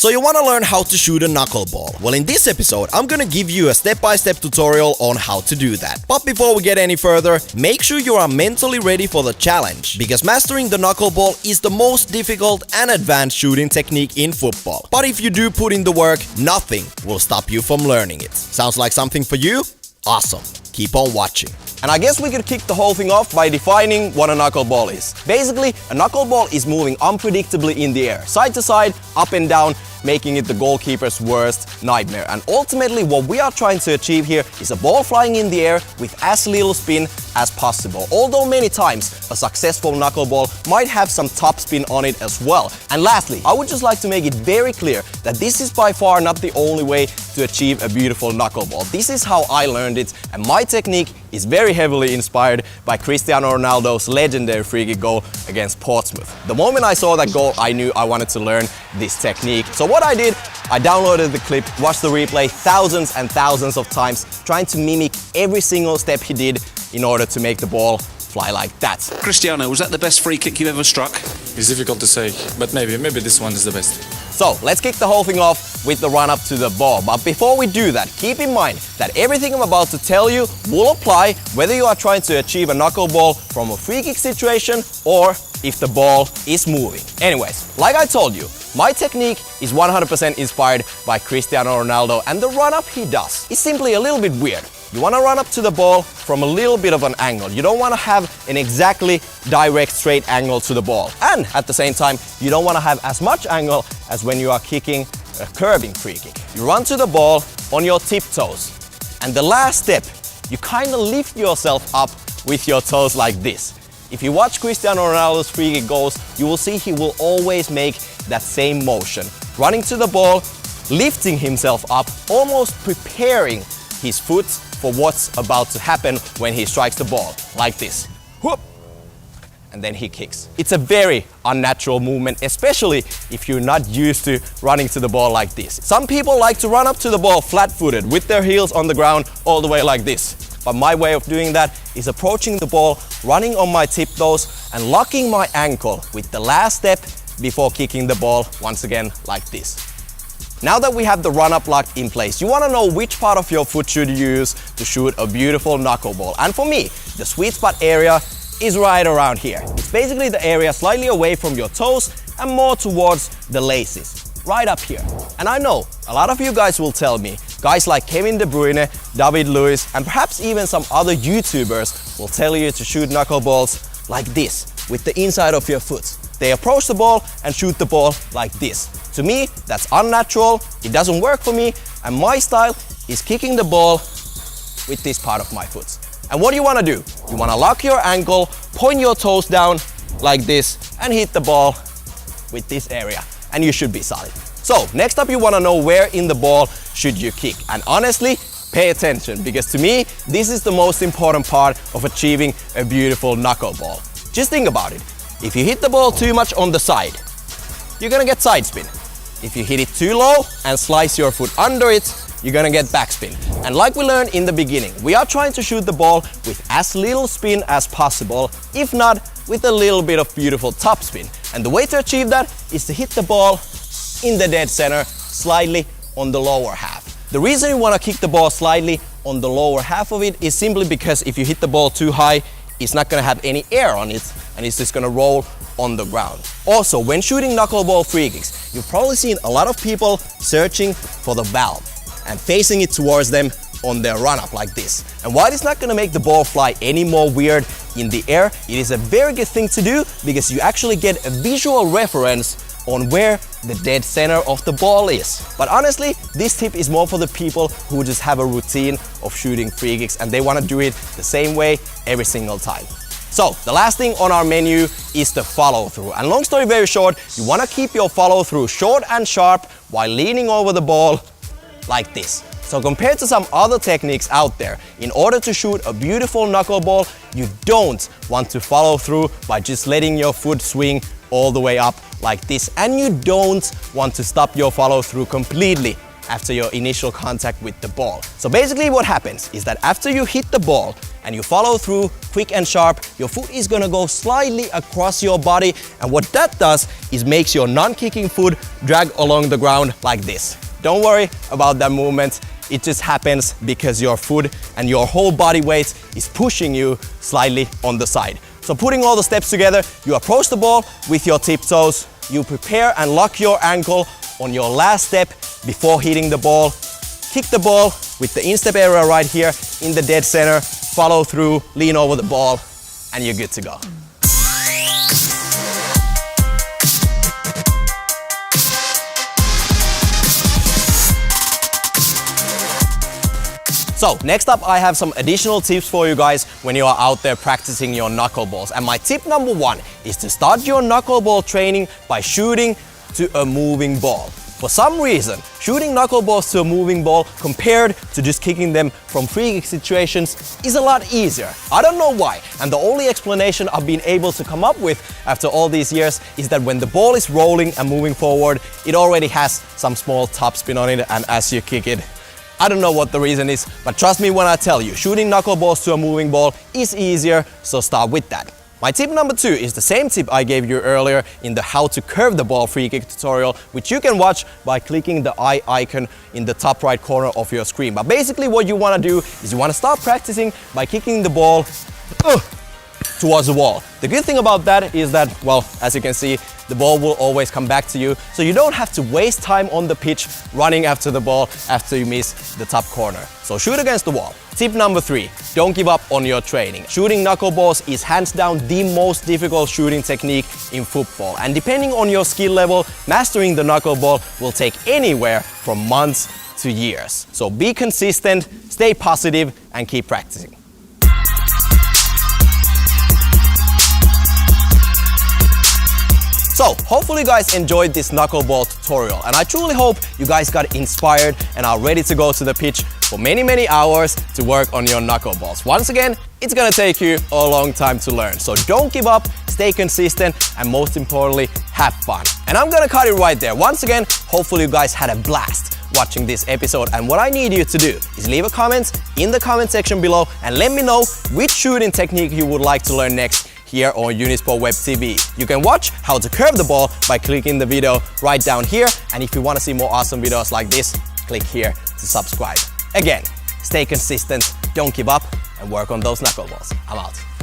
So you want to learn how to shoot a knuckleball? Well, in this episode, I'm gonna give you a step-by-step tutorial on how to do that. But before we get any further, make sure you are mentally ready for the challenge, because mastering the knuckleball is the most difficult and advanced shooting technique in football. But if you do put in the work, nothing will stop you from learning it. Sounds like something for you? Awesome. Keep on watching. And I guess we could kick the whole thing off by defining what a knuckleball is. Basically, a knuckleball is moving unpredictably in the air, side to side, up and down, making it the goalkeeper's worst nightmare. And ultimately, what we are trying to achieve here is a ball flying in the air with as little spin as possible. Although many times, a successful knuckleball might have some top spin on it as well. And lastly, I would just like to make it very clear that this is by far not the only way to achieve a beautiful knuckleball. This is how I learned it, and my technique is very heavily inspired by Cristiano Ronaldo's legendary free kick goal against Portsmouth. The moment I saw that goal, I knew I wanted to learn this technique. So what I did, I downloaded the clip, watched the replay thousands and thousands of times, trying to mimic every single step he did in order to make the ball fly like that. Cristiano, was that the best free kick you ever struck? It's difficult to say, but maybe this one is the best. So let's kick the whole thing off with the run up to the ball. But before we do that, keep in mind that everything I'm about to tell you will apply whether you are trying to achieve a knuckleball from a free kick situation or if the ball is moving. Anyways, like I told you, my technique is 100% inspired by Cristiano Ronaldo, and the run up he does is simply a little bit weird. You want to run up to the ball from a little bit of an angle. You don't want to have an exactly direct straight angle to the ball. And at the same time, you don't want to have as much angle as when you are kicking a curving free kick. You run to the ball on your tiptoes. And the last step, you kind of lift yourself up with your toes like this. If you watch Cristiano Ronaldo's free kick goals, you will see he will always make that same motion. Running to the ball, lifting himself up, almost preparing his foot for what's about to happen when he strikes the ball, like this. Whoop! And then he kicks. It's a very unnatural movement, especially if you're not used to running to the ball like this. Some people like to run up to the ball flat-footed with their heels on the ground all the way like this. But my way of doing that is approaching the ball, running on my tiptoes and locking my ankle with the last step before kicking the ball once again like this. Now that we have the run-up lock in place, you want to know which part of your foot should you use to shoot a beautiful knuckleball. And for me, the sweet spot area is right around here. It's basically the area slightly away from your toes and more towards the laces, right up here. And I know a lot of you guys will tell me, guys like Kevin De Bruyne, David Luiz, and perhaps even some other YouTubers will tell you to shoot knuckleballs like this, with the inside of your foot. They approach the ball and shoot the ball like this. To me, that's unnatural, it doesn't work for me, and my style is kicking the ball with this part of my foot. And what do you want to do? You want to lock your ankle, point your toes down like this, and hit the ball with this area, and you should be solid. So, next up you want to know where in the ball should you kick. And honestly, pay attention, because to me, this is the most important part of achieving a beautiful knuckleball. Just think about it. If you hit the ball too much on the side, you're gonna get side spin. If you hit it too low and slice your foot under it, you're gonna get backspin. And like we learned in the beginning, we are trying to shoot the ball with as little spin as possible, if not with a little bit of beautiful top spin. And the way to achieve that is to hit the ball in the dead center, slightly on the lower half. The reason you wanna kick the ball slightly on the lower half of it is simply because if you hit the ball too high, it's not gonna have any air on it, and it's just gonna roll on the ground. Also, when shooting knuckleball free kicks, you've probably seen a lot of people searching for the valve and facing it towards them on their run-up like this. And while it's not gonna make the ball fly any more weird in the air, it is a very good thing to do because you actually get a visual reference on where the dead center of the ball is. But honestly, this tip is more for the people who just have a routine of shooting free kicks and they want to do it the same way every single time. So, the last thing on our menu is the follow through. And long story very short, you want to keep your follow through short and sharp while leaning over the ball like this. So compared to some other techniques out there, in order to shoot a beautiful knuckleball, you don't want to follow through by just letting your foot swing all the way up like this. And you don't want to stop your follow through completely after your initial contact with the ball. So basically what happens is that after you hit the ball and you follow through quick and sharp, your foot is gonna go slightly across your body, and what that does is makes your non-kicking foot drag along the ground like this. Don't worry about that movement. It just happens because your foot and your whole body weight is pushing you slightly on the side. So putting all the steps together, you approach the ball with your tiptoes, you prepare and lock your ankle on your last step before hitting the ball, kick the ball with the instep area right here in the dead center, follow through, lean over the ball, and you're good to go. So next up, I have some additional tips for you guys when you are out there practicing your knuckleballs. And my tip number one is to start your knuckleball training by shooting to a moving ball. For some reason, shooting knuckleballs to a moving ball compared to just kicking them from free kick situations is a lot easier. I don't know why, and the only explanation I've been able to come up with after all these years is that when the ball is rolling and moving forward, it already has some small topspin on it, and as you kick it, I don't know what the reason is, but trust me when I tell you, shooting knuckleballs to a moving ball is easier, so start with that. My tip number two is the same tip I gave you earlier in the how to curve the ball free kick tutorial, which you can watch by clicking the eye icon in the top right corner of your screen. But basically what you want to do is you want to start practicing by kicking the ball towards the wall. The good thing about that is that, well, as you can see, the ball will always come back to you, so you don't have to waste time on the pitch running after the ball after you miss the top corner. So shoot against the wall. Tip number three, don't give up on your training. Shooting knuckleballs is hands down the most difficult shooting technique in football, and depending on your skill level, mastering the knuckleball will take anywhere from months to years. So be consistent, stay positive, and keep practicing. So, hopefully you guys enjoyed this knuckleball tutorial, and I truly hope you guys got inspired and are ready to go to the pitch for many hours to work on your knuckleballs. Once again, it's gonna take you a long time to learn, so don't give up, stay consistent, and most importantly, have fun. And I'm gonna cut it right there. Once again, hopefully you guys had a blast watching this episode, and what I need you to do is leave a comment in the comment section below and let me know which shooting technique you would like to learn next here on Unisport Web TV. You can watch how to curve the ball by clicking the video right down here, and if you want to see more awesome videos like this, click here to subscribe. Again, stay consistent, don't give up, and work on those knuckleballs. I'm out.